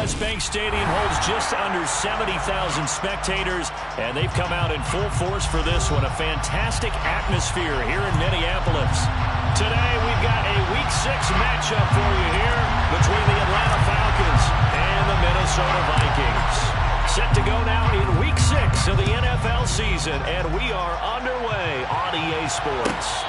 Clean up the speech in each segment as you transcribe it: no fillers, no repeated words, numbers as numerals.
U.S. Bank Stadium holds just under 70,000 spectators, and they've come out in full force for this one. A fantastic atmosphere here in Minneapolis. Today, we've got a Week 6 matchup for you here between the Atlanta Falcons and the Minnesota Vikings. Set to go now in Week 6 of the NFL season, and we are underway on EA Sports.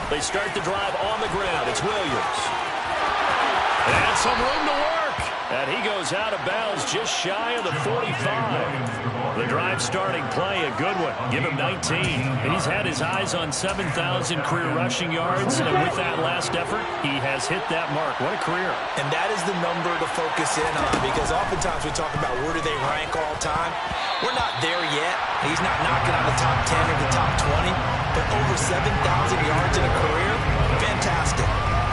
They start the drive on the ground. It's Williams. And some room to work. And he goes out of bounds just shy of the 45. The drive starting play, a good one. Give him 19. And he's had his eyes on 7,000 career rushing yards. And with that last effort, he has hit that mark. What a career. And that is the number to focus in on, because oftentimes we talk about where do they rank all time. We're not there yet. He's not knocking on the top 10 or the top 20. But over 7,000 yards in a career, fantastic.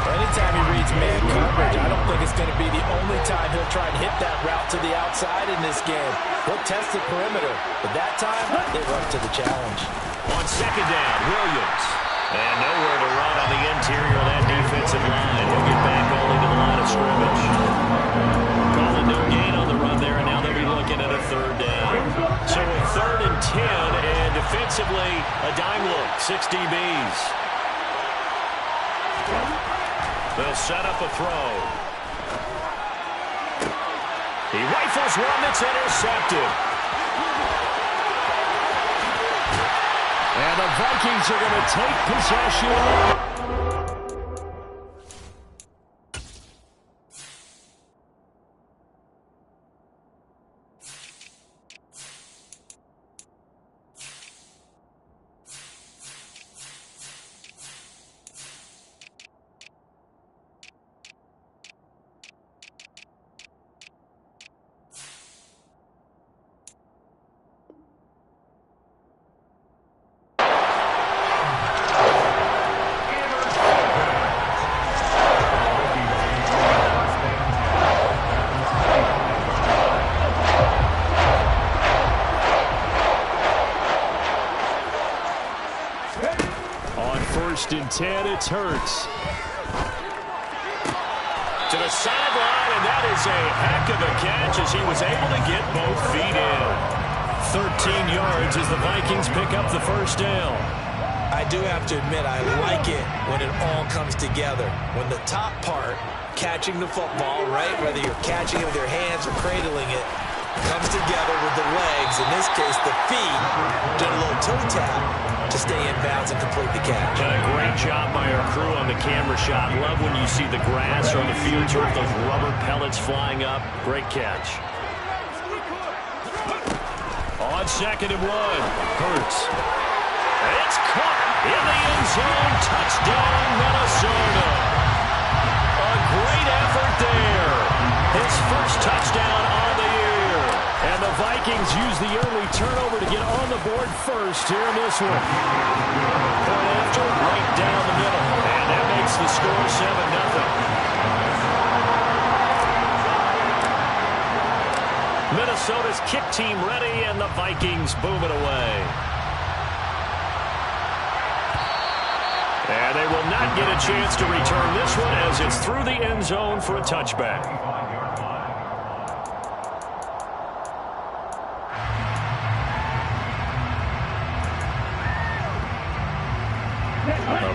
Anytime he reads man coverage, I don't think it's going to be the only time he'll try and hit that route to the outside in this game. He'll test the perimeter, but that time, they were up to the challenge. On second down, Williams. And nowhere to run on the interior of that defensive line. He'll get back only to the line of scrimmage. Calling no gain on the run there, and now they'll be looking at a third down. So a 3rd and 10, and defensively, a dime look, 6 DBs. They'll set up a throw. He rifles one that's intercepted. And the Vikings are going to take possession. First and 10, it's Hurts. To the sideline, and that is a heck of a catch as he was able to get both feet in. 13 yards as the Vikings pick up the first down. I do have to admit, I like it when it all comes together. When the top part, catching the football, right, whether you're catching it with your hands or cradling it, comes together with the legs, in this case the feet, doing a little toe tap to stay in bounds and complete the catch. A great job by our crew on the camera shot. Love when you see the grass or the field turf, those rubber pellets flying up. Great catch. On second and 1, Hurts. It's caught in the end zone. Touchdown, Minnesota. A great effort there. His first touchdown on the year. And the Vikings use the early turnover to get on the board first here in this one. Point after, right down the middle. And that makes the score 7-0. Minnesota's kick team ready, and the Vikings boom it away. And they will not get a chance to return this one as it's through the end zone for a touchback.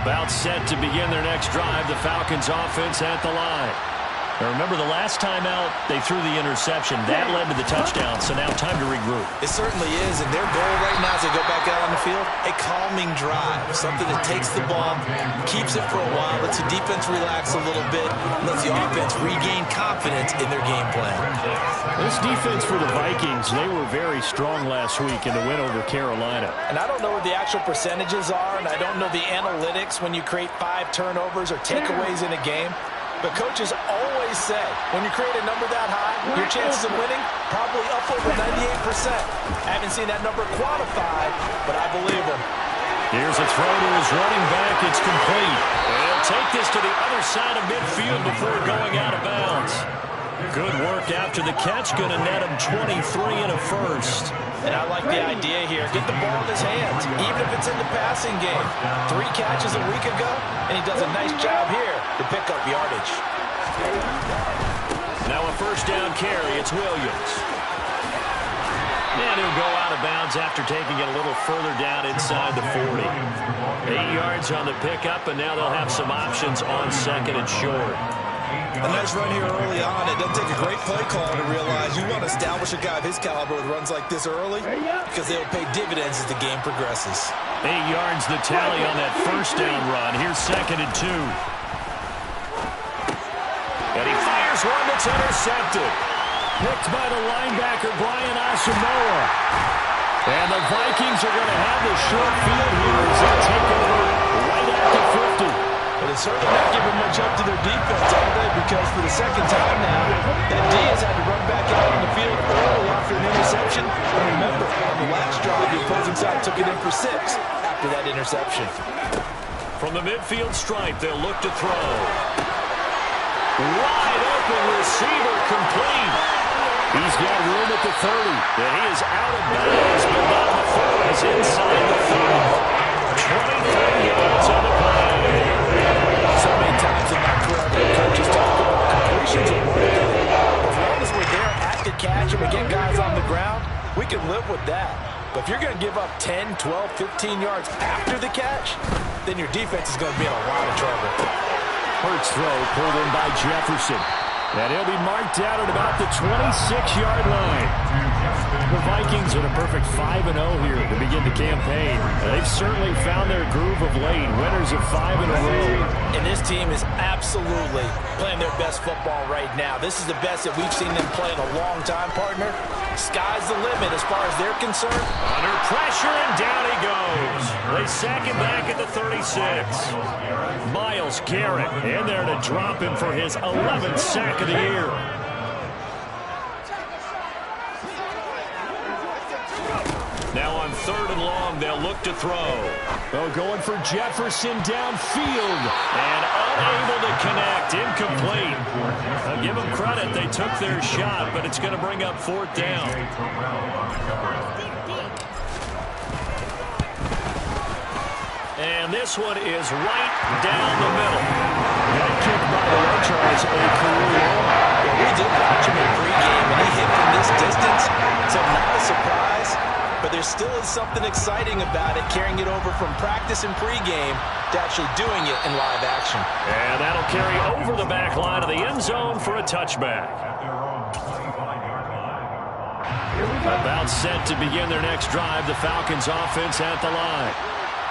About set to begin their next drive, the Falcons offense at the line. Now remember, the last time out, they threw the interception. That led to the touchdown, so now time to regroup. It certainly is, and their goal right now as they go back out on the field, a calming drive, something that takes the ball, keeps it for a while, lets the defense relax a little bit, lets the offense regain confidence in their game plan. This defense for the Vikings, they were very strong last week in the win over Carolina. And I don't know what the actual percentages are, and I don't know the analytics when you create 5 turnovers or takeaways in a game. But coaches always say, when you create a number that high, your chances of winning probably up over 98%. I haven't seen that number quantified, but I believe them. Here's a throw to his running back. It's complete. And he'll take this to the other side of midfield before going out of bounds. Good work after the catch. Going to net him 23 and a first. And I like the idea here. Get the ball in his hands, even if it's in the passing game. 3 catches a week ago, and he does a nice job here to pick up yardage. Now a first down carry. It's Williams. And he'll go out of bounds after taking it a little further down inside the 40. 8 yards on the pickup, and now they'll have some options on second and short. A nice run here early on. It doesn't take a great play call to realize you want to establish a guy of his caliber with runs like this early because they'll pay dividends as the game progresses. 8 yards the tally on that first down run. Here's second and 2. And he fires one that's intercepted. Picked by the linebacker, Brian Asamoah. And the Vikings are going to have the short field here as they take over right at the 50. But it's certainly not giving much up to their defense, are they? Because for the second time now, that D has had to run back out on the field early after an interception. And remember, on the last drive, the opposing side took it in for 6 after that interception. From the midfield stripe, they'll look to throw. Wide open receiver complete. He's got room at the 30. And he is out of bounds, but not before he's inside the 30. 23 yards on the play. So many times in my career, coaches talk about completions of one thing. As long as we're there at the catch and we get guys on the ground, we can live with that. But if you're going to give up 10, 12, 15 yards after the catch, then your defense is going to be in a lot of trouble. Hurts throw pulled in by Jefferson. And he'll be marked out at about the 26-yard line. The Vikings are the perfect 5-0 here to begin the campaign. They've certainly found their groove of late. Winners of 5 in a row. And this team is absolutely playing their best football right now. This is the best that we've seen them play in a long time, partner. Sky's the limit as far as they're concerned. Under pressure, and down he goes. They sack him back at the 36. Myles Garrett in there to drop him for his 11th sack of the year. Now on 3rd and long, they'll look to throw. Oh, going for Jefferson downfield. And unable to connect. Incomplete. I'll give them credit. They took their shot, but it's going to bring up 4th down. And this one is right down the middle. That kick by the way, Charles, a career. Well, we did watch him in pregame, and he hit from this distance, so not a surprise. But there still is something exciting about it, carrying it over from practice and pregame to actually doing it in live action. And that'll carry over the back line of the end zone for a touchback. About set to begin their next drive, the Falcons offense at the line.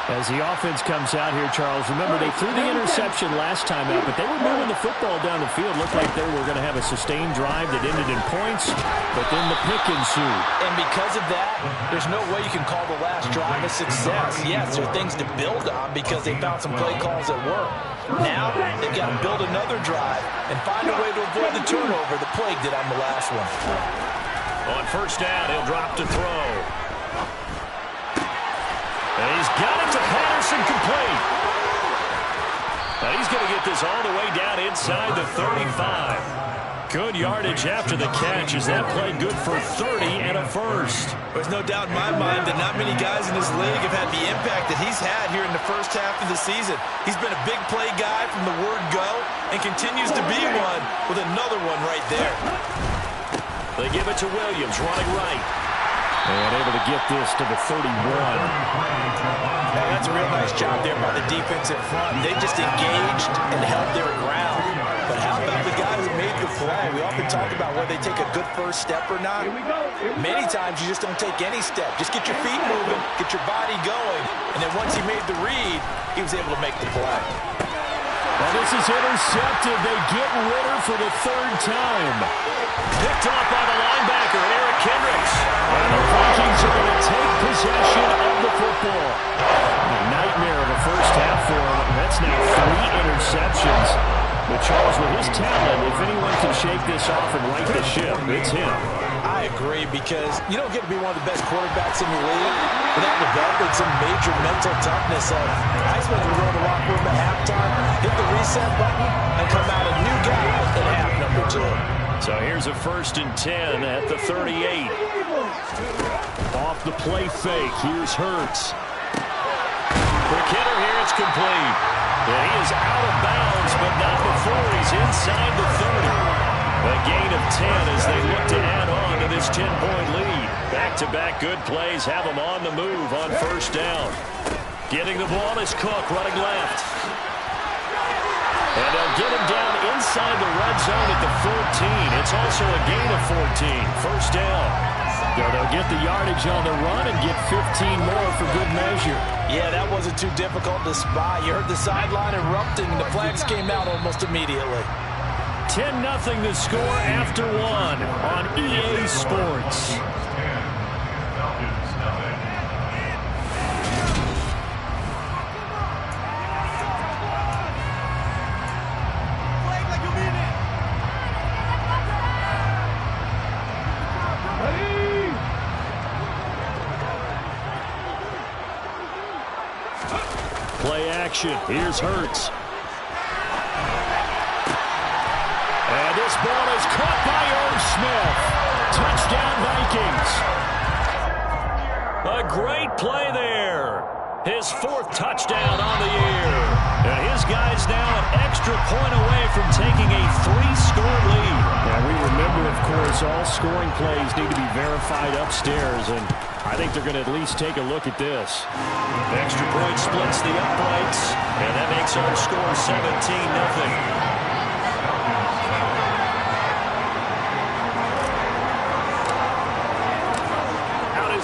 As the offense comes out here, Charles, remember they threw the interception last time out, but they were moving the football down the field. Looked like they were going to have a sustained drive that ended in points, but then the pick ensued. And because of that, there's no way you can call the last drive a success. Yes, there are things to build on because they found some play calls that work. Now, they've got to build another drive and find a way to avoid the turnover that plagued it on the last one. On 1st down, he'll drop to throw. And he's got it to Patterson, complete. Now he's going to get this all the way down inside the 35. Good yardage after the catch as that play good for 30 and a first. There's no doubt in my mind that not many guys in this league have had the impact that he's had here in the first half of the season. He's been a big play guy from the word go and continues to be one with another one right there. They give it to Williams, running right. And able to get this to the 31. Now, that's a real nice job there by the defensive front. They just engaged and held their ground. But how about the guys who made the play? We often talk about whether they take a good first step or not. Many times you just don't take any step. Just get your feet moving, get your body going. And then once he made the read, he was able to make the play. Well, this is intercepted. They get Ritter for the 3rd time. Picked off by the linebacker, Eric Kendricks. And the Vikings are going to take possession of the football. A nightmare of a first half for him. That's now 3 interceptions. But Charles, with his has talent. If anyone can shake this off and right the ship, it's him. I agree, because you don't get to be one of the best quarterbacks in the league without developing some major mental toughness. Heisman can go to the locker room at halftime, hit the reset button, and come out a new guy in half number 2. So here's a 1st and 10 at the 38. Off the play fake. Here's Hurts. For Kidder here, it's complete. And he is out of bounds, but not before he's inside the 30. A gain of 10 as they look to add on to this 10-point lead. Back-to-back good plays have them on the move on 1st down. Getting the ball is Cook running left. And they'll get him down inside the red zone at the 14. It's also a gain of 14. 1st down. They'll get the yardage on the run and get 15 more for good measure. Yeah, that wasn't too difficult to spot. You heard the sideline erupting, and the flags came out almost immediately. 10-0 the score after 1 on EA Sports. Play action. Here's Hurts. And this ball is caught by Irv Smith. Touchdown, Vikings. A great play there. His 4th touchdown on the year. And his guys now an extra point away from taking a 3-score lead. And we remember, of course, all scoring plays need to be verified upstairs. And I think they're going to at least take a look at this. Extra point splits the uprights. And that makes our score 17-0.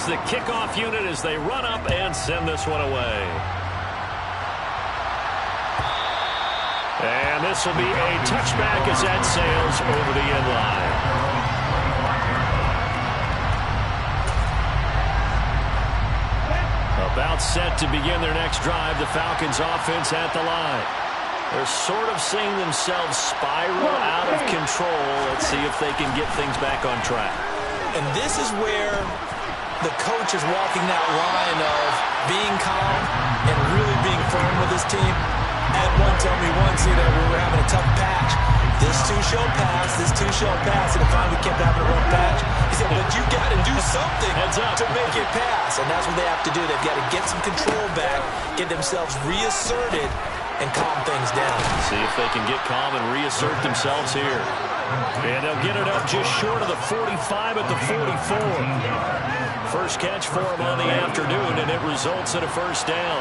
The kickoff unit as they run up and send this one away. And this will be a touchback as that sails over the end line. About set to begin their next drive, the Falcons offense at the line. They're sort of seeing themselves spiral out of control. Let's see if they can get things back on track. And this is where the coach is walking that line of being calm and really being firm with his team. Ed one told me once, we were having a tough patch. This too shall pass, this too shall pass. And finally we kept having a rough patch. He said, but you got to do something to make it pass. And that's what they have to do. They've got to get some control back, get themselves reasserted, and calm things down. See if they can get calm and reassert themselves here. And they'll get it up just short of the 45 at the 44. First catch for him on the afternoon, and it results in a 1st down.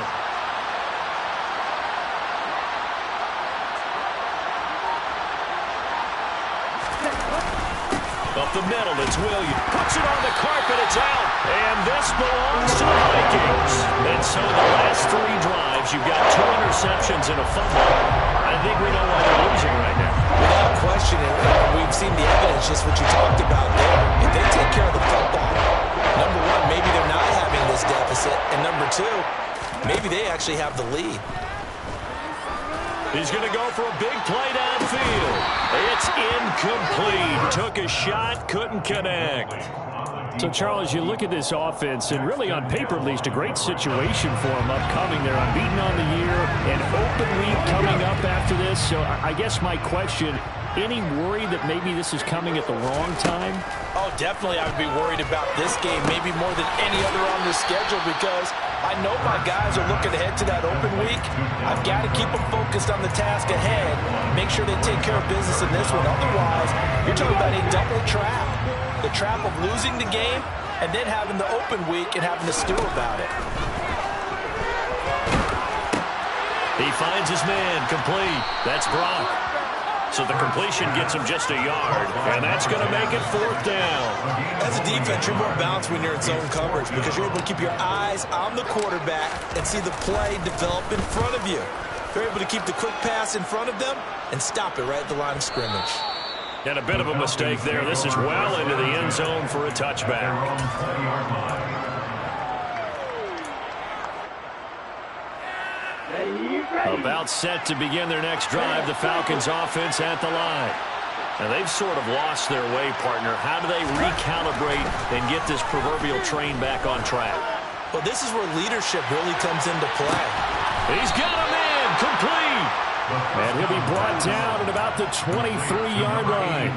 Up the middle, it's Williams. Puts it on the carpet, it's out. And this belongs to the Vikings. And so the last 3 drives, you've got 2 interceptions and a fumble. I think we know why they're losing right now. Without question, we've seen the evidence, just what you talked about there. If they take care of the football, number 1, maybe they're not having this deficit. And number 2, maybe they actually have the lead. He's going to go for a big play downfield. It's incomplete. Took a shot, couldn't connect. So, Charles, you look at this offense, and really on paper at least, a great situation for them upcoming. They're unbeaten on the year, an open week coming up after this. So I guess my question, any worry that maybe this is coming at the wrong time? Oh, definitely I would be worried about this game, maybe more than any other on the schedule, because I know my guys are looking ahead to that open week. I've got to keep them focused on the task ahead, make sure they take care of business in this one. Otherwise, you're talking about a double trap. The trap of losing the game and then having the open week and having to stew about it. He finds his man, complete. That's Brock. So the completion gets him just a yard, and that's going to make it 4th down. As a defense, you're more balanced when you're in zone coverage because you're able to keep your eyes on the quarterback and see the play develop in front of you. You're able to keep the quick pass in front of them and stop it right at the line of scrimmage. And a bit of a mistake there. This is well into the end zone for a touchback. Are you ready? About set to begin their next drive, the Falcons offense at the line. Now, they've sort of lost their way, partner. How do they recalibrate and get this proverbial train back on track? Well, this is where leadership really comes into play. He's got him in, complete. And he'll be brought down at about the 23-yard line.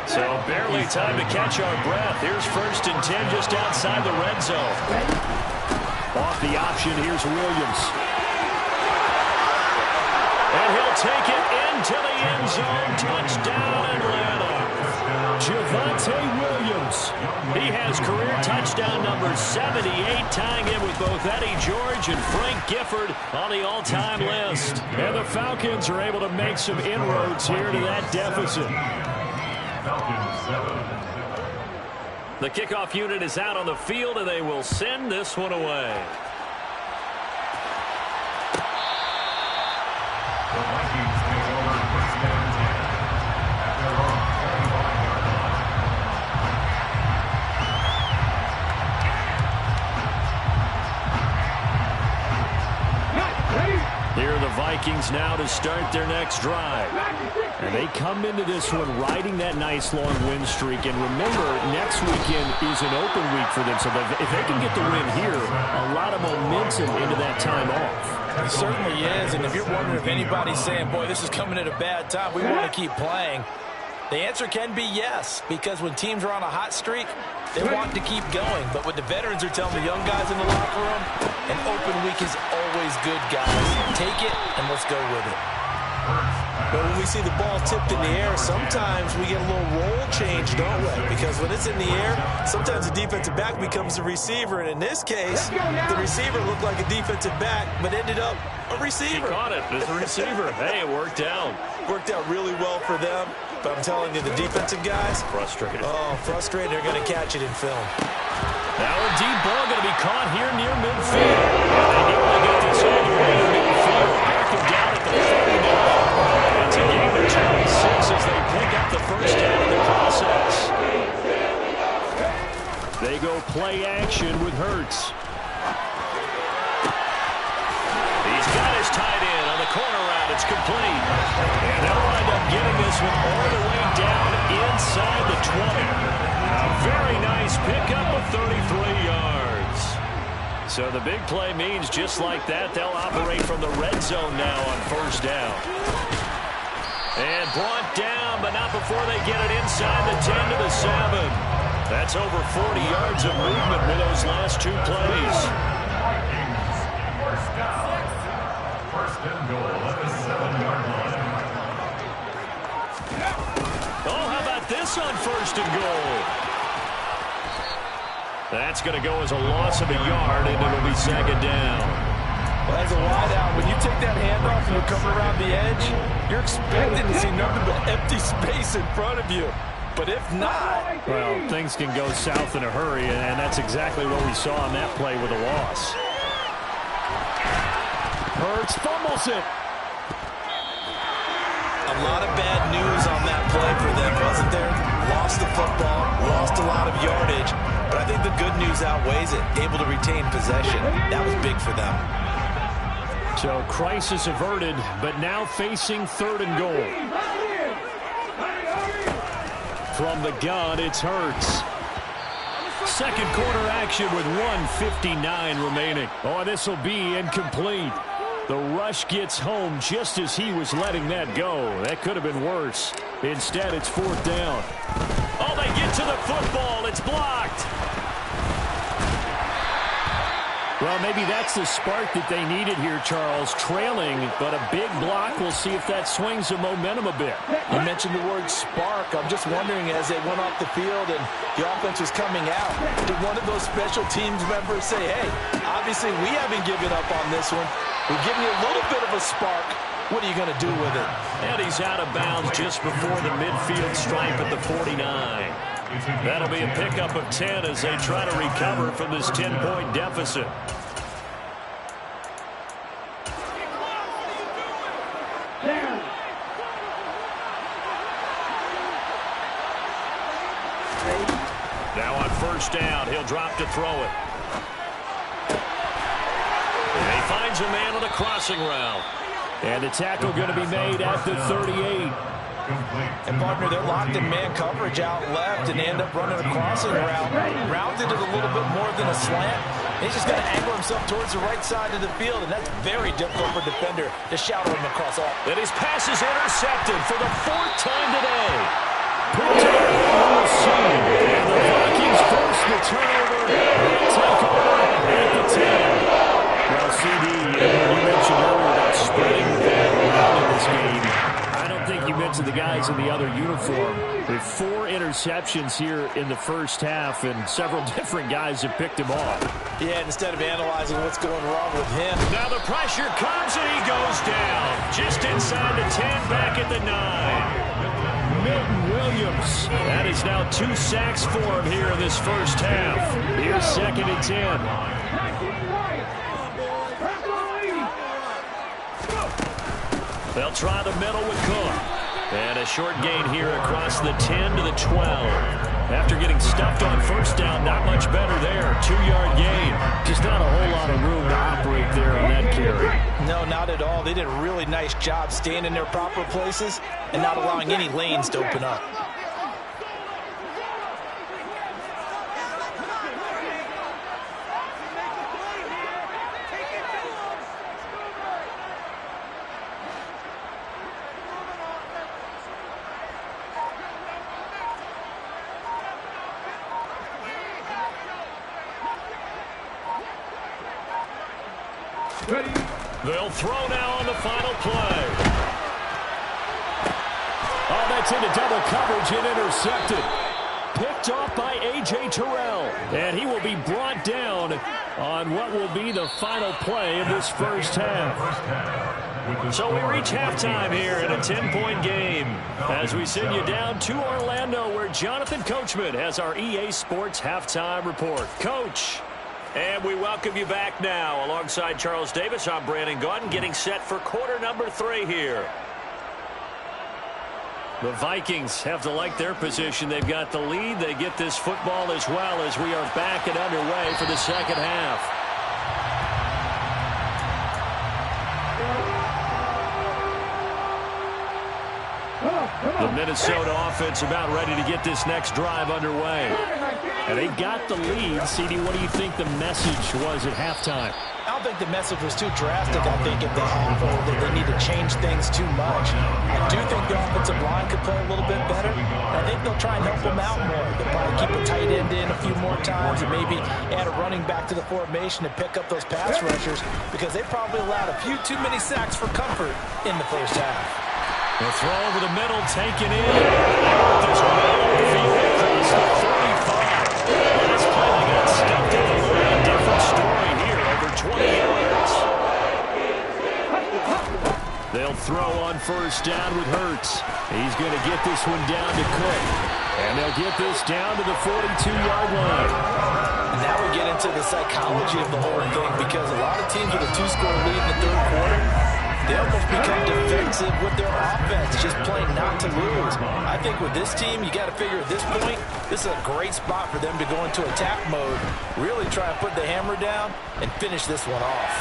So barely time to catch our breath. Here's 1st and 10 just outside the red zone. Off the option, here's Williams. And he'll take it into the end zone. Touchdown, Atlanta. Javonte Williams. He has career touchdown number 78, tying him with both Eddie George and Frank Gifford on the all-time list. And the Falcons are able to make some inroads here to that deficit. The kickoff unit is out on the field, and they will send this one away. The Vikings take over 1st and 10 at their own 35-yard line. Here are the Vikings now to start their next drive. And they come into this one riding that nice long win streak. And remember, next weekend is an open week for them. So if they can get the win here, a lot of momentum into that time off. It certainly is, and if you're wondering if anybody's saying, boy, this is coming at a bad time, we want to keep playing, the answer can be yes, because when teams are on a hot streak, they want to keep going. But what the veterans are telling the young guys in the locker room, an open week is always good, guys. Take it, and let's go with it. But when we see the ball tipped in the air, sometimes we get a little roll change, don't we? Because when it's in the air, sometimes the defensive back becomes the receiver. And in this case, the receiver looked like a defensive back, but ended up a receiver. He caught it as a receiver. Hey, it worked out. Worked out really well for them. But I'm telling you, the defensive guys, frustrated. Oh, frustrated. They're going to catch it in film. Now a deep ball going to be caught here near midfield. And they nearly get this all the way to midfield. Back him down at the 49. It's a game of 26 as they pick up the first down in the process. They go play action with Hurts. He's got his tight end on the corner route. It's complete. And they'll wind up getting this one all the way down inside the 20. A very nice pickup of 33 yards. So the big play means just like that, they'll operate from the red zone now on 1st down. And brought down, but not before they get it inside the 10 to the 7. That's over 40 yards of movement with those last 2 plays. First down. 1st and goal at the 7-yard line. Oh, how about this on 1st and goal? That's going to go as a loss of a yard, and it'll be 2nd down. Well, as a wideout, when you take that handoff and you come around the edge, you're expecting to see nothing but empty space in front of you. But if not... Well, things can go south in a hurry, and that's exactly what we saw on that play with a loss. Hurts fumbles it. A lot of bad news on that play for them, wasn't there? Lost the football, lost a lot of yardage, but I think the good news outweighs it. Able to retain possession. That was big for them. So crisis averted, but now facing 3rd and goal. From the gun, it's Hurts. Second quarter action with 1:59 remaining. Oh, this will be incomplete. The rush gets home just as he was letting that go. That could have been worse. Instead, it's 4th down. Oh, they get to the football. It's blocked. Well, maybe that's the spark that they needed here, Charles. Trailing, but a big block. We'll see if that swings the momentum a bit. You mentioned the word spark. I'm just wondering, as they went off the field and the offense was coming out, did one of those special teams members say, hey, obviously we haven't given up on this one. We're giving you a little bit of a spark. What are you going to do with it? And he's out of bounds just before the midfield stripe at the 49. That'll be a pickup of 10 as they try to recover from this 10-point deficit. Now on 1st down, he'll drop to throw it. And he finds finds a man on a crossing route. And the tackle going to be made at the 38. And, partner, they're locked in man coverage out left, and they end up running a crossing route. Rounded it a little bit more than a slant. He's just got to angle himself towards the right side of the field, and that's very difficult for a defender to shadow him across all. And his pass is intercepted for the 4th time today. Picked up on the scene. And the Vikings force the turnover. They'll take over at the 10. Well, CD, you mentioned earlier about spreading the ball around in this game. I don't think you mentioned the guys in the other uniform. With 4 interceptions here in the first half, and several different guys have picked him off. Yeah, instead of analyzing what's going wrong with him. Now the pressure comes, and he goes down. Just inside the 10, back at the 9. Milton Williams. That is now 2 sacks for him here in this first half. Here's 2nd and 10. They'll try the middle with Cook. And a short gain here across the 10 to the 12. After getting stuffed on first down, not much better there. 2-yard gain. Just not a whole lot of room to operate there on that carry. No, not at all. They did a really nice job staying in their proper places and not allowing any lanes to open up. They'll throw now on the final play. Oh, that's into double coverage and intercepted. Picked off by A.J. Terrell. And he will be brought down on what will be the final play of this first half. So we reach halftime here in a 10-point game as we send you down to Orlando, where Jonathan Coachman has our EA Sports halftime report. Coach. And we welcome you back now. Alongside Charles Davis, I'm Brandon Gaudin, getting set for quarter number 3 here. The Vikings have to like their position. They've got the lead. They get this football as well as we are back and underway for the second half. The Minnesota offense about ready to get this next drive underway. And they got the lead. CD, what do you think the message was at halftime? I don't think the message was too drastic. I think at the half that they need to change things too much. I do think the offensive line could play a little bit better. I think they'll try and help them out more. They'll probably keep a tight end in a few more times and maybe add a running back to the formation to pick up those pass rushers, because they probably allowed a few too many sacks for comfort in the first half. The throw over the middle, taken in. This well overfield across the 35. Last play, they got stuffed in the line. Different story here, over 20 yards. They'll throw on first down with Hurts. He's going to get this one down to Cook. And they'll get this down to the 42-yard line. And now we get into the psychology of the whole thing, because a lot of teams with a 2-score lead in the third quarter, they almost become defensive with their offense, just playing not to lose. I think with this team, you got to figure at this point, this is a great spot for them to go into attack mode, really try and put the hammer down and finish this one off.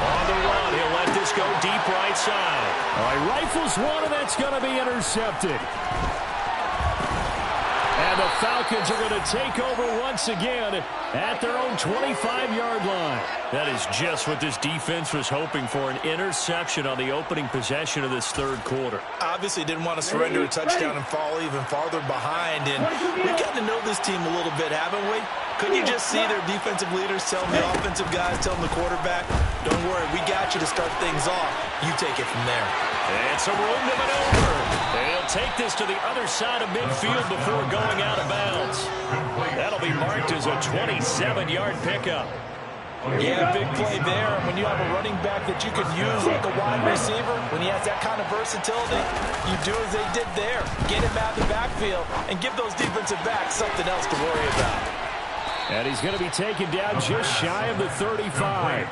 On the run, he'll let this go deep right side. All right, rifles one, and that's going to be intercepted. And the Falcons are going to take over once again at their own 25-yard line. That is just what this defense was hoping for, an interception on the opening possession of this third quarter. Obviously didn't want to surrender a touchdown and fall even farther behind. And we've gotten to know this team a little bit, haven't we? Couldn't you just see their defensive leaders telling the offensive guys, telling the quarterback, don't worry, we got you to start things off. You take it from there. And some room to maneuver. They'll take this to the other side of midfield before going out of bounds. That'll be marked as a 27-yard pickup. Yeah, big play there. And when you have a running back that you could use like a wide receiver, when he has that kind of versatility, you do as they did there. Get him out of the backfield and give those defensive backs something else to worry about. And he's going to be taken down just shy of the 35.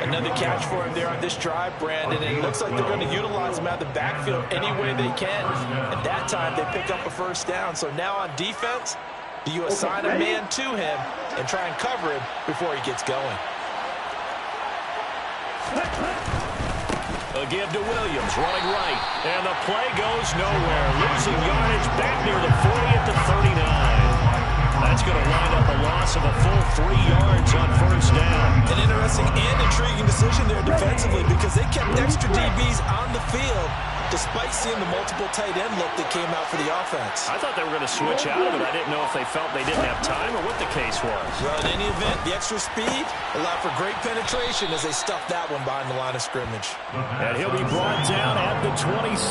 Another catch for him there on this drive, Brandon. And it looks like they're going to utilize him out of the backfield any way they can. At that time, they pick up a first down. So now on defense, do you assign a man to him and try and cover him before he gets going? They'll give to Williams, running right. And the play goes nowhere. Losing yardage back near the 40 at the 39. That's going to wind up a loss of a full 3 yards on first down. An interesting and intriguing decision there defensively because they kept extra DBs on the field despite seeing the multiple tight end look that came out for the offense. I thought they were going to switch out of it. I didn't know if they felt they didn't have time or what the case was. Well, in any event, the extra speed allowed for great penetration as they stuffed that one behind the line of scrimmage. And he'll be brought down at the 27.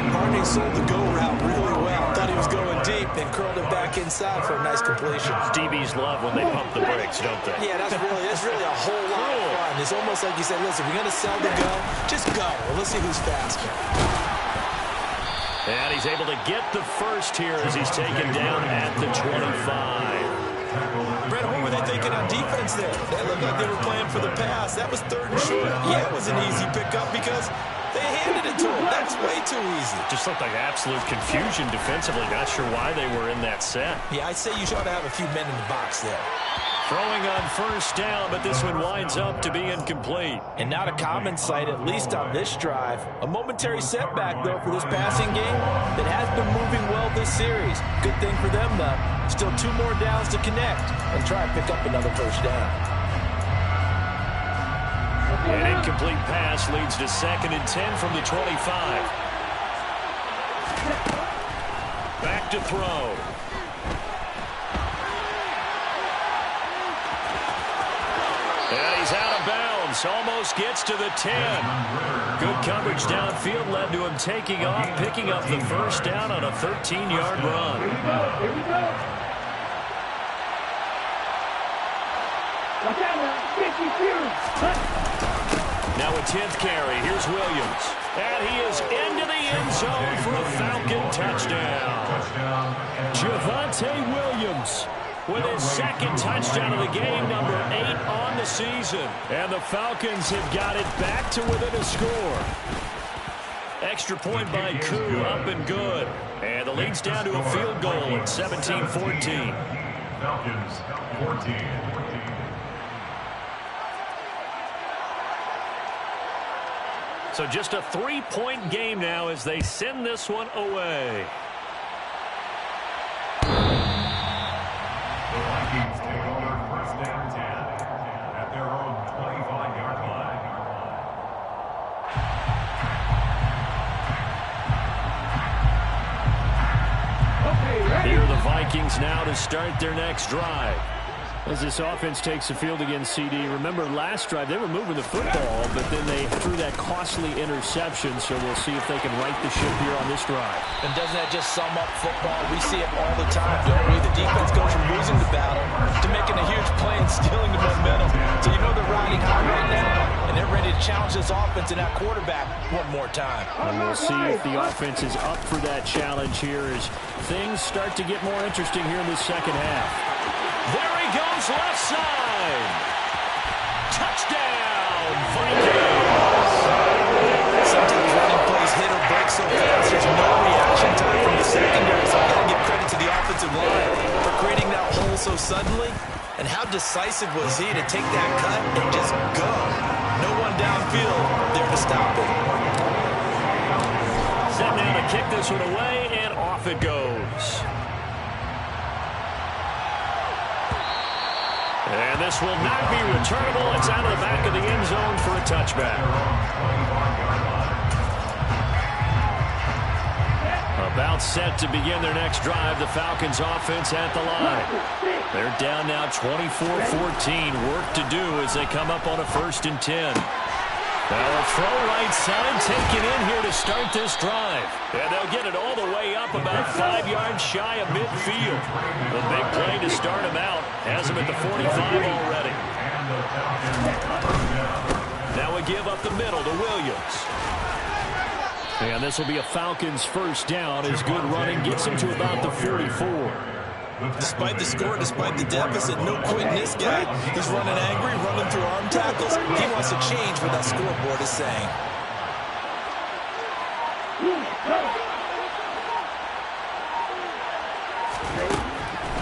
Harding sold the go route really well. Thought he was going deep, then curled it back inside for a nice completion. DBs love when they pump the brakes, don't they? Yeah, that's really a whole lot of fun. It's almost like you said, listen, if you're going to sell the go, just go. Well, let's see who's faster. And he's able to get the first here as he's taken down at the 25. Brett, what were they thinking on defense there? They looked like they were playing for the pass. That was 3rd and short. Yeah, it was an easy pickup because they handed it to him. That was way too easy. Just looked like absolute confusion defensively. Not sure why they were in that set. Yeah, I'd say you ought to have a few men in the box there. Throwing on first down, but this one winds up to be incomplete. And not a common sight, at least on this drive. A momentary setback, though, for this passing game that has been moving well this series. Good thing for them, though. Still 2 more downs to connect and try and pick up another first down. An incomplete pass leads to 2nd and 10 from the 25. Back to throw. And he's out of bounds. Almost gets to the 10. Good coverage downfield led to him taking off, picking up the first down on a 13-yard run. Here we go. Watch out now. 52. Now a 10th carry. Here's Williams. And he is into the end zone for a Falcon touchdown. Javonte Williams with his 2nd touchdown of the game, number 8 on the season. And the Falcons have got it back to within a score. Extra point by Koo, up and good. And the lead's down to a field goal at 17-14. Falcons 14. So just a 3-point game now as they send this one away. The Vikings take over first down 10 at their own 25-yard line. Here are the Vikings now to start their next drive. As this offense takes the field against CD, remember last drive they were moving the football, but then they threw that costly interception, so we'll see if they can right the ship here on this drive. And doesn't that just sum up football? We see it all the time, don't we? The defense goes from losing the battle to making a huge play and stealing the momentum. So you know they're riding high right now, and they're ready to challenge this offense and that quarterback one more time. And we'll see if the offense is up for that challenge here as things start to get more interesting here in the second half. There he goes, left side. Touchdown, Vikings. Sometimes running plays hit or break so fast, there's no reaction time from the secondary. So I got to give credit to the offensive line for creating that hole so suddenly. And how decisive was he to take that cut and just go? No one downfield there to stop it. Set now to kick this one away, and off it goes. And this will not be returnable. It's out of the back of the end zone for a touchback. About set to begin their next drive, the Falcons offense at the line. They're down now 24-14. Work to do as they come up on a 1st and 10. Now a throw right side taken in here to start this drive. And they'll get it all the way up about 5 yards shy of midfield. The big play to start him out. Has him at the 45 already. Now we give up the middle to Williams. And this will be a Falcons first down as good running gets him to about the 44. Despite the score, despite the deficit, no quitting this guy. He's running angry, running through arm tackles. He wants to change what that scoreboard is saying.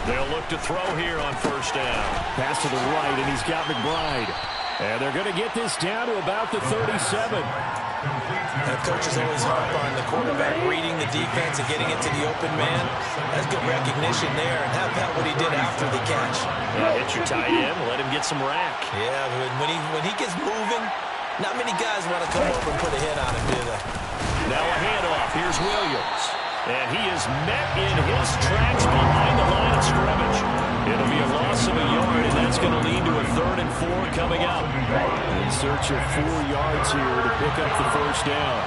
They'll look to throw here on first down. Pass to the right, and he's got McBride. And they're going to get this down to about the 37. That coaches always harp on the quarterback reading the defense and getting it to the open man. That's good recognition there. And how about what he did after the catch? Yeah, hit your tight end, let him get some rack. Yeah, when he gets moving, not many guys want to come over and put a hit on him, do they? Now a handoff. Here's Williams. And he is met in his tracks behind the line of scrimmage. It'll be a loss of a yard, and that's going to lead to a 3rd and 4 coming up. In search of 4 yards here to pick up the first down.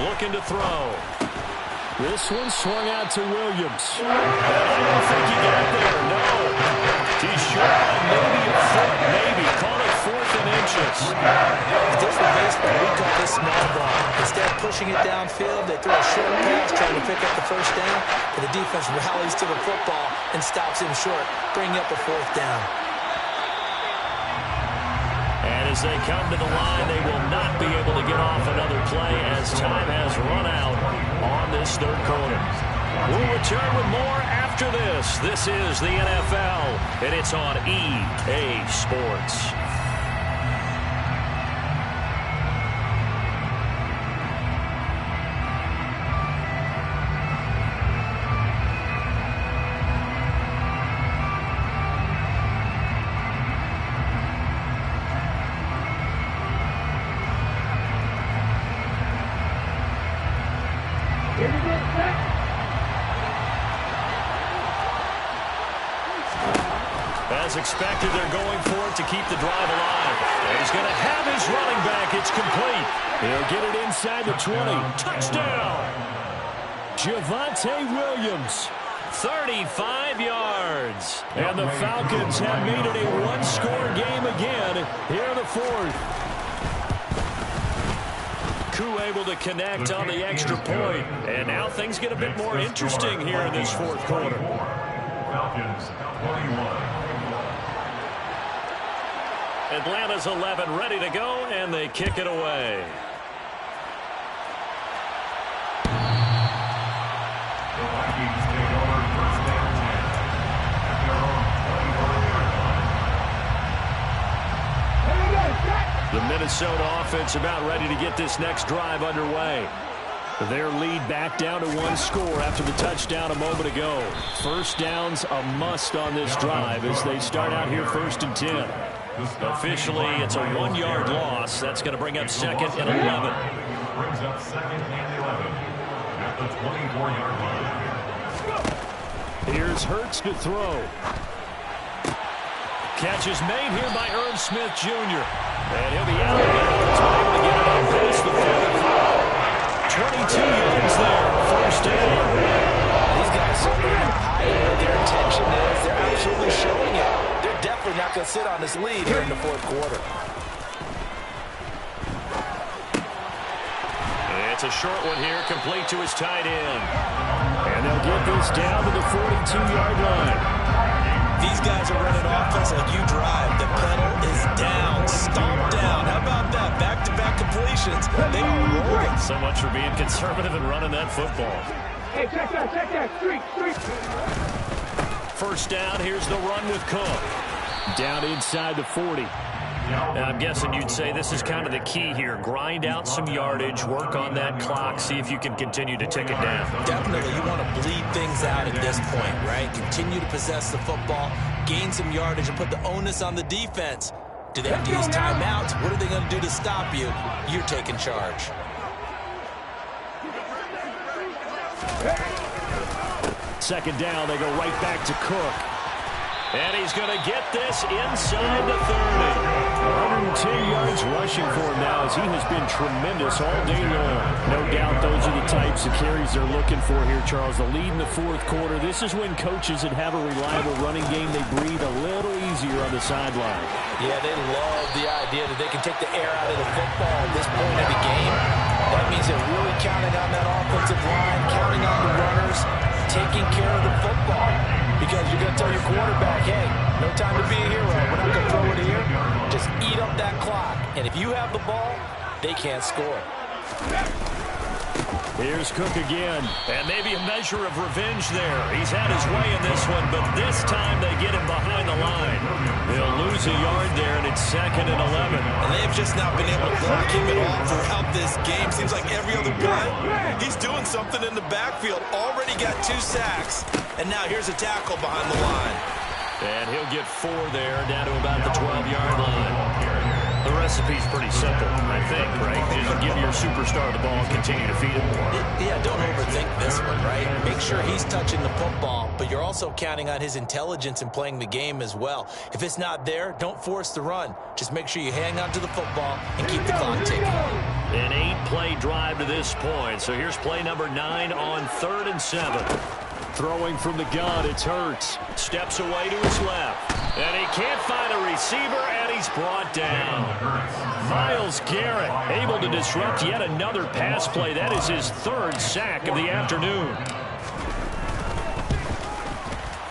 Looking to throw. This one swung out to Williams. And I don't think he got there, no. He's short by maybe a foot, maybe. Call it 4th and inches. If this was baseball, we call this small ball. Instead of pushing it downfield, they throw a short pass trying to pick up the first down, but the defense rallies to the football and stops him short, bringing up a 4th down. And as they come to the line, they will not be able to get off another play as time has run out on this 3rd quarter. We'll return with more after this. This is the NFL, and it's on EA Sports. As expected, they're going for it to keep the drive alive. And he's going to have his running back. It's complete. He'll get it inside the 20. Touchdown! Javonte Williams, 35 yards. And the Falcons have made it a 1-score game again here in the 4th. Koo able to connect on the extra point. And now things get a bit more interesting here in this 4th quarter. Falcons 21. Atlanta's 11 ready to go, and they kick it away. The Vikings take over 1st and 10 at their own 24-yard line. The Minnesota offense about ready to get this next drive underway. Their lead back down to 1 score after the touchdown a moment ago. First down's a must on this drive as they start out here 1st and 10. Officially, it's a 1-yard loss. That's going to bring up 2nd and 11. Brings up 2nd and 11 at the 24-yard line. Here's Hurts to throw. Catch is made here by Irv Smith Jr. And he'll be out of bounds, but able to get it out past the 45. 22 yards there, first down. These guys certainly are hiding what their intention is. They're absolutely showing it. They're definitely not going to sit on this lead here in the 4th quarter. It's a short one here, complete to his tight end. And they'll get this down to the 42-yard line. These guys are running offense like you drive. The pedal is down, stomped down. How about that? Back-to-back completions. They are rolling. So much for being conservative and running that football. Hey, check that. Street. First down, here's the run with Cook. Down inside the 40. Now, I'm guessing you'd say this is kind of the key here. Grind out some yardage, work on that clock, see if you can continue to tick it down. Definitely, you want to bleed things out at this point, right? Continue to possess the football, gain some yardage, and put the onus on the defense. Do they have to use timeouts? What are they going to do to stop you? You're taking charge. Second down, they go right back to Cook. And he's going to get this inside the 30. 110 yards rushing for him now as he has been tremendous all day long. No doubt those are the types of carries they're looking for here, Charles. The lead in the 4th quarter. This is when coaches that have a reliable running game, they breathe a little easier on the sideline. Yeah, they love the idea that they can take the air out of the football at this point in the game. That means they're really counting on that offensive line, counting on the runners, taking care of the football. Because you're going to tell your quarterback, hey, no time to be a hero. We're not going to throw it here. Just eat up that clock. And if you have the ball, they can't score. Here's Cook again, and maybe a measure of revenge there. He's had his way in this one, but this time they get him behind the line. He'll lose a yard there, and it's 2nd and 11. And they've just not been able to block him at all throughout this game. Seems like every other play, he's doing something in the backfield. Already got 2 sacks, and now here's a tackle behind the line. And he'll get 4 there, down to about the 12-yard line. The recipe's pretty simple, I think, right? Just give your superstar the ball and continue to feed him more. Yeah, don't overthink this one, right? Make sure he's touching the football, but you're also counting on his intelligence in playing the game as well. If it's not there, don't force the run. Just make sure you hang on to the football and keep the clock ticking. An 8-play drive to this point. So here's play number 9 on 3rd and 7. Throwing from the gun, it's Hurts. Steps away to his left. And he can't find a receiver, and he's brought down. Myles Garrett able to disrupt yet another pass play. That is his 3rd sack of the afternoon.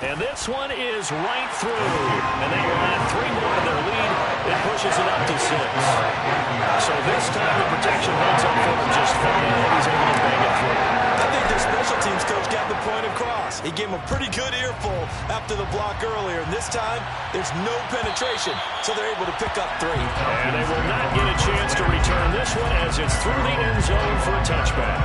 And this one is right through. And they will add 3 more to their lead. It pushes it up to 6. So this time the protection holds up for him just fine, and he's able to bang it through. I think their special teams coach got the point across. He gave him a pretty good earful after the block earlier. And this time, there's no penetration, so they're able to pick up 3. And they will not get a chance to return this one as it's through the end zone for a touchback.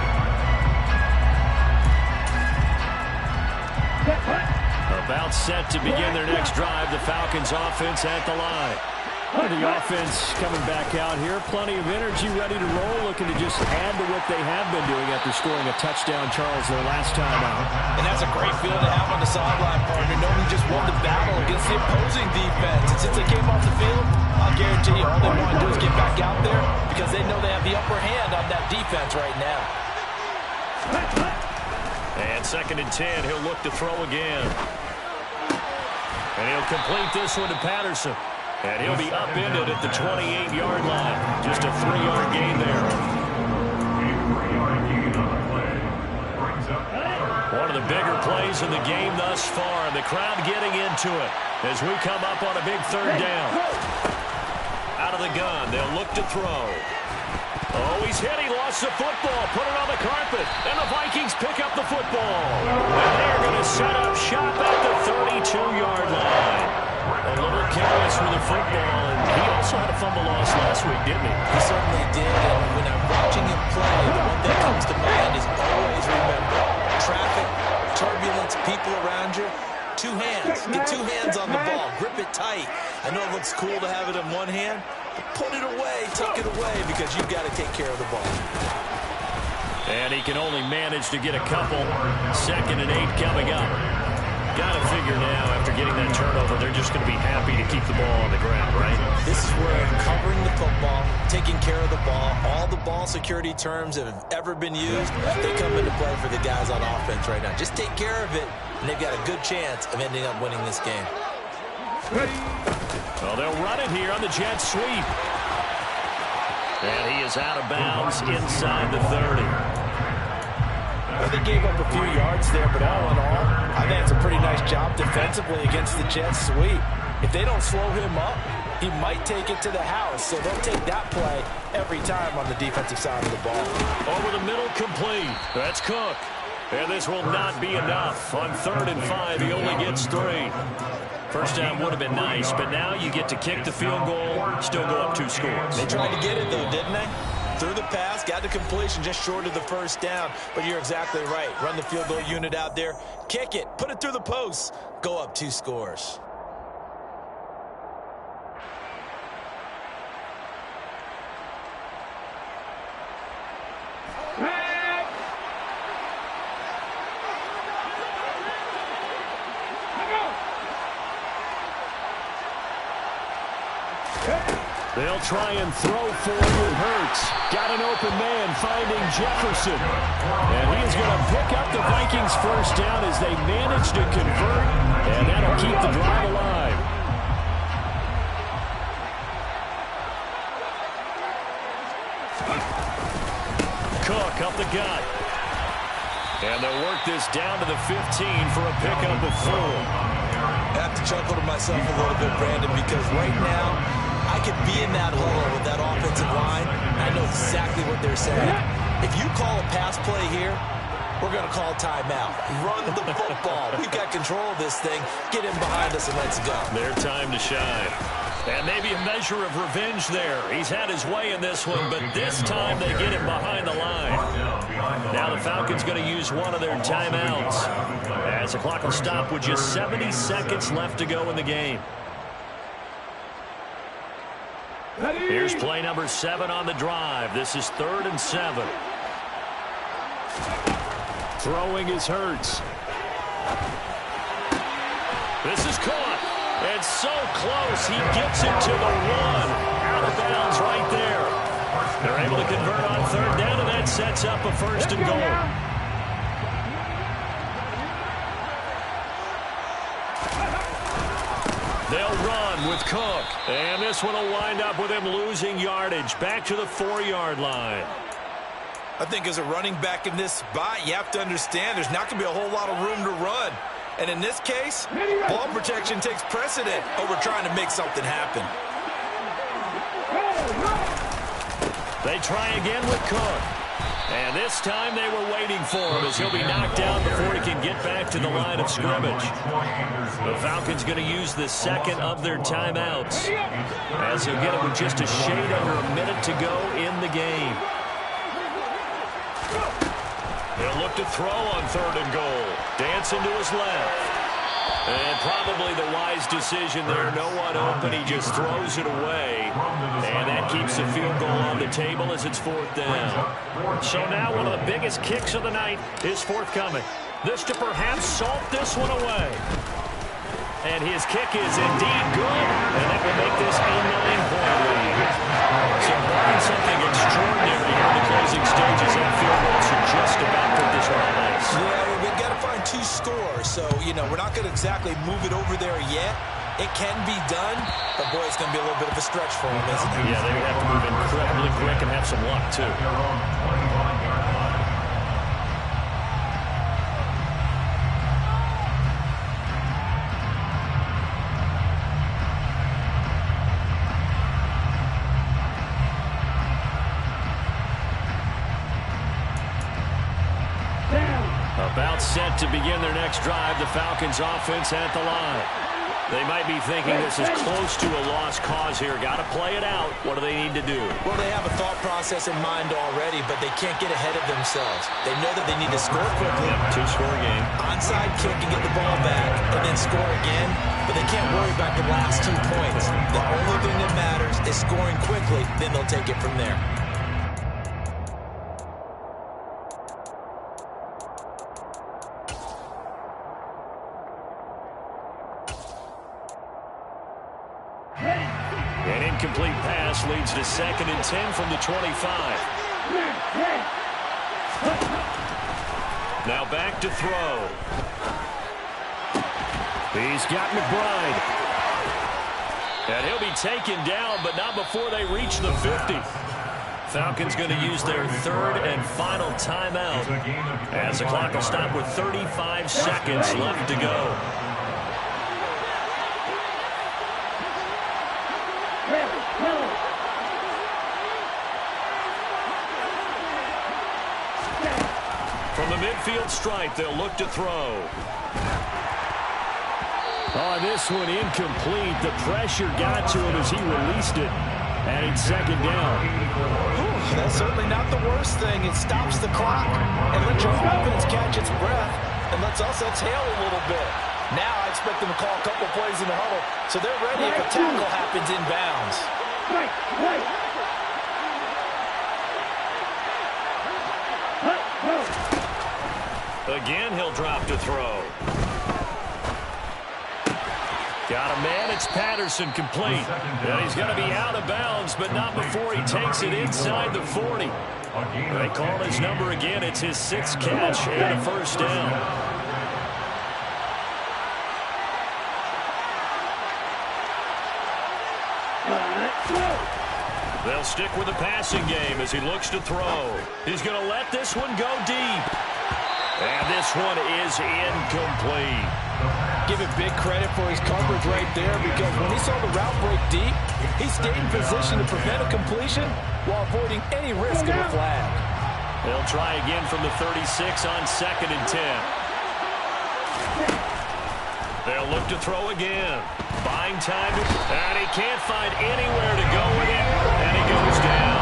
About set to begin their next drive, the Falcons offense at the line. The offense coming back out here. Plenty of energy, ready to roll, looking to just add to what they have been doing after scoring a touchdown, Charles, their last time out. And that's a great feeling to have on the sideline, partner, knowing you just won the battle against the opposing defense. And since they came off the field, I'll guarantee you all they want to do is get back out there because they know they have the upper hand on that defense right now. And 2nd and 10, he'll look to throw again. And he'll complete this one to Patterson. And he'll be upended at the 28-yard line. Just a 3-yard gain there. One of the bigger plays in the game thus far. The crowd getting into it as we come up on a big 3rd down. Out of the gun, they'll look to throw. Oh, he's hit. He lost the football. Put it on the carpet. And the Vikings pick up the football. And they're going to set up shop at the 32-yard line. A little careless with the football, and he also had a fumble loss last week, didn't he? He certainly did, and when I'm watching him play, the one that comes to mind is always remember, traffic, turbulence, people around you, 2 hands. Get 2 hands on the ball. Grip it tight. I know it looks cool to have it in one hand, but put it away, tuck it away, because you've got to take care of the ball. And he can only manage to get a couple. 2nd and 8 coming up. Got to figure now, after getting that turnover, they're just going to be happy to keep the ball on the ground, right? This is where covering the football, taking care of the ball, all the ball security terms that have ever been used, they come into play for the guys on offense right now. Just take care of it, and they've got a good chance of ending up winning this game. Well, they'll run it here on the jet sweep. And he is out of bounds inside the 30. Well, they gave up a few yards there, but all in all, I think it's a pretty nice job defensively against the jet sweep. If they don't slow him up, he might take it to the house, so they'll take that play every time on the defensive side of the ball. Over the middle, complete. That's Cook. And this will not be enough. On 3rd and 5, he only gets 3. First down would have been nice, but now you get to kick the field goal, still go up 2 scores. They tried to get it, though, didn't they? Threw the pass, got the completion just short of the first down. But you're exactly right. Run the field goal unit out there. Kick it. Put it through the posts. Go up 2 scores. They'll try and throw for it with Hurts. Got an open man finding Jefferson. And he's going to pick up the Vikings first down as they manage to convert. And that'll keep the drive alive. Cook up the gut. And they'll work this down to the 15 for a pickup of 4. I have to chuckle to myself a little bit, Brandon, because right now I could be in that huddle with that offensive line. I know exactly what they're saying. If you call a pass play here, we're going to call timeout. Run the football. We've got control of this thing. Get him behind us and let's go. Their time to shine. And maybe a measure of revenge there. He's had his way in this one, but this time they get him behind the line. Now the Falcons going to use one of their timeouts as the clock will stop with just 70 seconds left to go in the game. Here's play number 7 on the drive. This is 3rd and 7. Throwing is Hurts. This is caught. And so close, he gets it to the 1. Out of bounds right there. They're able to convert on 3rd down, and that sets up a 1st and goal. They'll run with Cook. And this one will wind up with him losing yardage. Back to the 4-yard line. I think as a running back in this spot, you have to understand there's not going to be a whole lot of room to run. And in this case, ball protection takes precedent over trying to make something happen. They try again with Cook. And this time they were waiting for him as he'll be knocked down before he can get back to the line of scrimmage. The Falcons going to use the 2nd of their timeouts as he'll get it with just a shade under a minute to go in the game. He'll look to throw on 3rd and goal. Dancing to his left. And probably the wise decision there. No one open. He just throws it away. And that keeps the field goal on the table as it's 4th down. So now one of the biggest kicks of the night is forthcoming. This to perhaps salt this one away. And his kick is indeed good. And that will make this a 9-point lead. So barring something extraordinary in the closing stages, that field goal should just about put this one on ice. Yeah, we've got to find 2 scores. So, we're not going to exactly move it over there yet. It can be done, but boy, it's going to be a little bit of a stretch for them, isn't it? Yeah, they would have to move incredibly quick and have some luck, too. About set to begin their next drive, the Falcons offense at the line. They might be thinking this is close to a lost cause here. Got to play it out. What do they need to do? Well, they have a thought process in mind already, but they can't get ahead of themselves. They know that they need to score quickly. Yep, 2-score game. Onside kick and get the ball back, and then score again. But they can't worry about the last 2 points. The only thing that matters is scoring quickly, then they'll take it from there. An incomplete pass leads to 2nd and 10 from the 25. Now back to throw. He's got McBride. And he'll be taken down, but not before they reach the 50. Falcons going to use their 3rd and final timeout as the clock will stop with 35 seconds left to go. From the midfield stripe, they'll look to throw. Oh, this one incomplete. The pressure got to him as he released it. And it's 2nd down. That's certainly not the worst thing. It stops the clock and lets your offense catch its breath and lets us exhale a little bit. Now I expect them to call a couple plays in the huddle so they're ready if a tackle happens inbounds. Again, he'll drop to throw. Got a man. It's Patterson complete. And he's going to be out of bounds, but not before he takes it inside the 40. They call his number again. It's his 6th catch and a 1st down. They'll stick with the passing game as he looks to throw. He's going to let this one go deep. And this one is incomplete. Give him big credit for his coverage right there, because when he saw the route break deep, he stayed in position to prevent a completion while avoiding any risk of a flag. They'll try again from the 36 on 2nd and 10. They'll look to throw again. Buying time, and he can't find anywhere to go with it, and he goes down.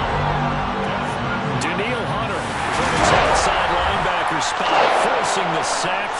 Daniil Hunter from his outside linebacker spot, forcing the sack from